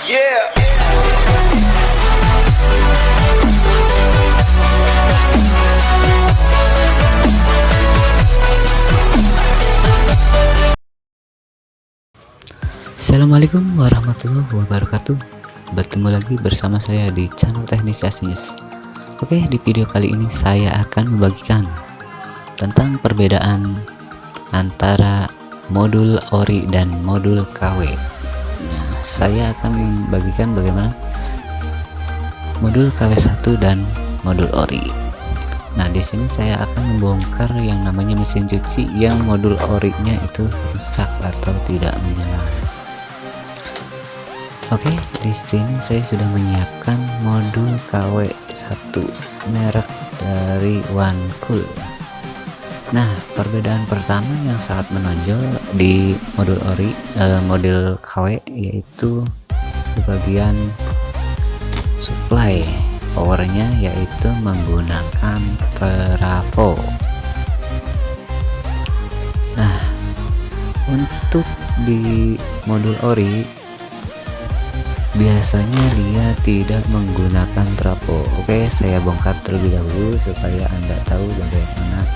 Yeah. Assalamualaikum warahmatullahi wabarakatuh. Bertemu lagi bersama saya di channel Teknis Asinis. Oke, di video kali ini saya akan membagikan tentang perbedaan antara modul ori dan modul KW. Nah, saya akan membagikan bagaimana modul KW1 dan modul ori. Nah, di sini saya akan membongkar yang namanya mesin cuci yang modul orinya itu rusak atau tidak menyala. Oke, di sini saya sudah menyiapkan modul KW1 merek dari OneCool. Nah, perbedaan pertama yang sangat menonjol di modul KW yaitu di bagian supply powernya, yaitu menggunakan trafo. Nah, untuk di modul ori biasanya dia tidak menggunakan trafo. Oke, saya bongkar terlebih dahulu supaya Anda tahu bagaimana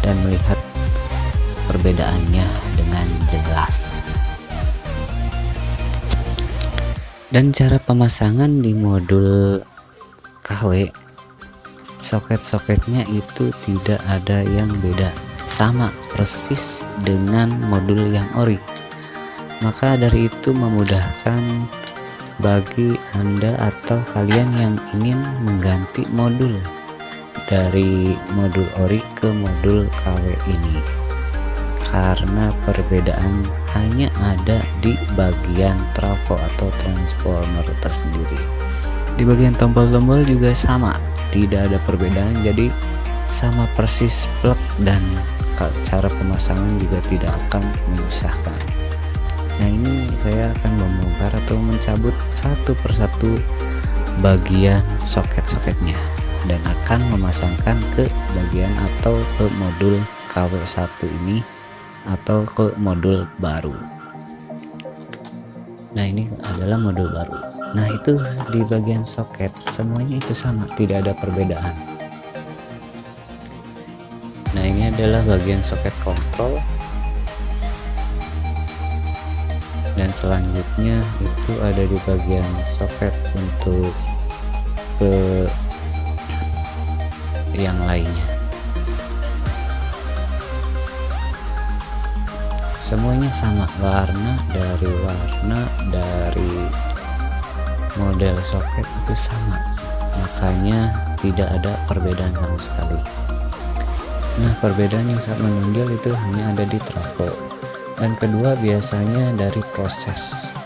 dan melihat perbedaannya dengan jelas. Dan cara pemasangan di modul KW, soket-soketnya itu tidak ada yang beda, sama persis dengan modul yang ori. Maka dari itu memudahkan bagi Anda atau kalian yang ingin mengganti modul dari modul ori ke modul KW ini, karena perbedaan hanya ada di bagian trafo atau transformer tersendiri. Di bagian tombol-tombol juga sama, tidak ada perbedaan, jadi sama persis plug, dan cara pemasangan juga tidak akan menyusahkan. Nah, ini saya akan membongkar atau mencabut satu persatu bagian soket-soketnya dan akan memasangkan ke bagian atau ke modul KW1 ini atau ke modul baru. Nah, ini adalah modul baru. Nah, itu di bagian soket semuanya itu sama, tidak ada perbedaan. Nah, ini adalah bagian soket kontrol. Dan selanjutnya itu ada di bagian soket untuk ke yang lainnya. Semuanya sama, warna dari model soket itu sama, makanya tidak ada perbedaan sama sekali. Nah, perbedaan yang sangat menonjol itu hanya ada di trafo. Dan kedua, biasanya dari proses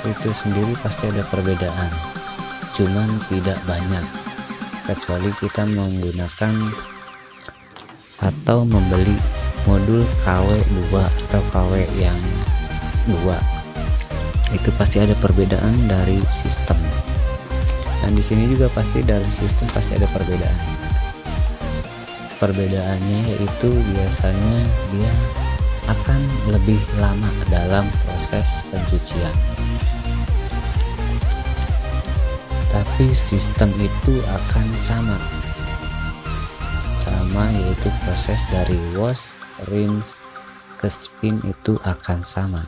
itu sendiri pasti ada perbedaan, cuman tidak banyak, kecuali kita menggunakan atau membeli modul KW2 atau KW yang 2, itu pasti ada perbedaan dari sistem. Dan di sini juga pasti dari sistem pasti ada perbedaan. Perbedaannya yaitu biasanya dia akan lebih lama dalam proses pencucian, tapi sistem itu akan sama, yaitu proses dari wash, rinse ke spin itu akan sama.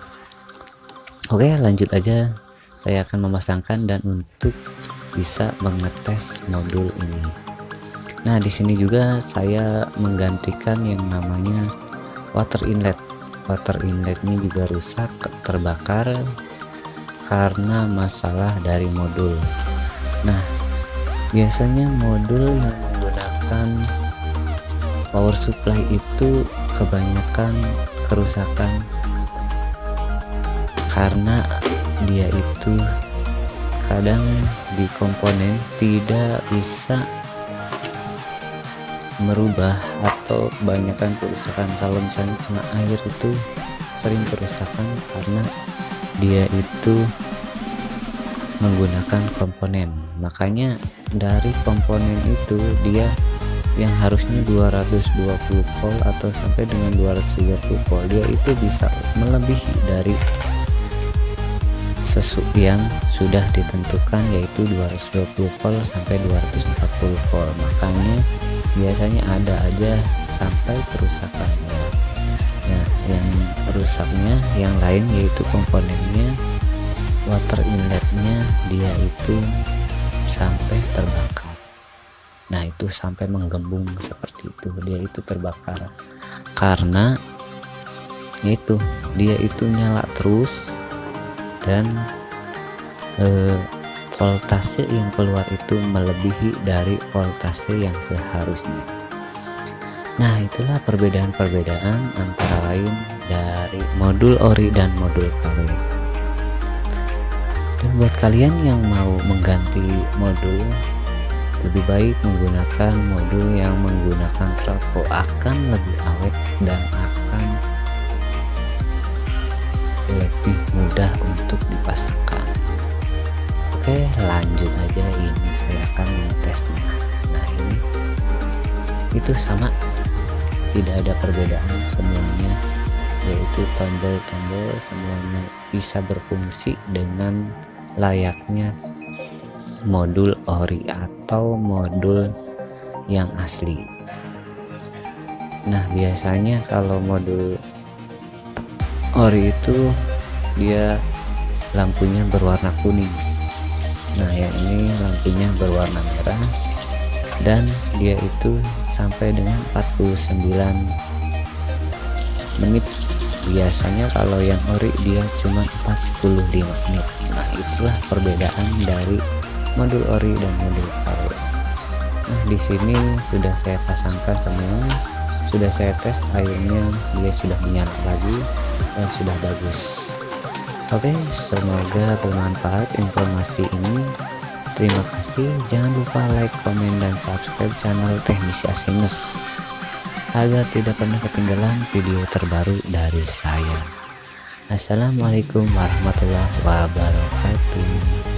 Oke, lanjut aja, saya akan memasangkan dan untuk bisa mengetes modul ini. Nah, di sini juga saya menggantikan yang namanya water inlet. Water inletnya juga rusak, terbakar karena masalah dari modul. Nah, biasanya modul yang menggunakan power supply itu kebanyakan kerusakan karena dia itu kadang di komponen tidak bisa merubah, atau kebanyakan kerusakan kalau misalnya kena air itu sering kerusakan karena dia itu menggunakan komponen. Makanya dari komponen itu dia yang harusnya 220 volt atau sampai dengan 230 volt, dia itu bisa melebihi dari yang sudah ditentukan, yaitu 220 volt sampai 240 volt. Makanya biasanya ada aja sampai kerusakannya. Nah, yang rusaknya yang lain yaitu komponennya, water inletnya dia itu sampai terbakar. Nah, itu sampai menggembung seperti itu, dia itu terbakar karena itu dia itu nyala terus dan voltase yang keluar itu melebihi dari voltase yang seharusnya. Nah, itulah perbedaan-perbedaan antara lain dari modul ori dan modul KW. Dan buat kalian yang mau mengganti modul, lebih baik menggunakan modul yang menggunakan trafo, akan lebih awet dan akan lebih mudah untuk dipasangkan. Oke, lanjut aja, ini saya akan mengetesnya. Nah, ini itu sama, tidak ada perbedaan, semuanya yaitu tombol-tombol semuanya bisa berfungsi dengan layaknya modul ori atau modul yang asli. Nah, biasanya kalau modul ori itu dia lampunya berwarna kuning. Nah, yang ini lampunya berwarna merah dan dia itu sampai dengan 49 menit. Biasanya kalau yang ori dia cuma 45 menit. Nah, itulah perbedaan dari modul ori dan modul KW. Nah, di sini sudah saya pasangkan semua, sudah saya tes airnya, dia sudah menyala lagi dan sudah bagus. Oke, semoga bermanfaat informasi ini. Terima kasih. Jangan lupa like, komen, dan subscribe channel Teknisi Asinus agar tidak pernah ketinggalan video terbaru dari saya. Assalamualaikum warahmatullahi wabarakatuh.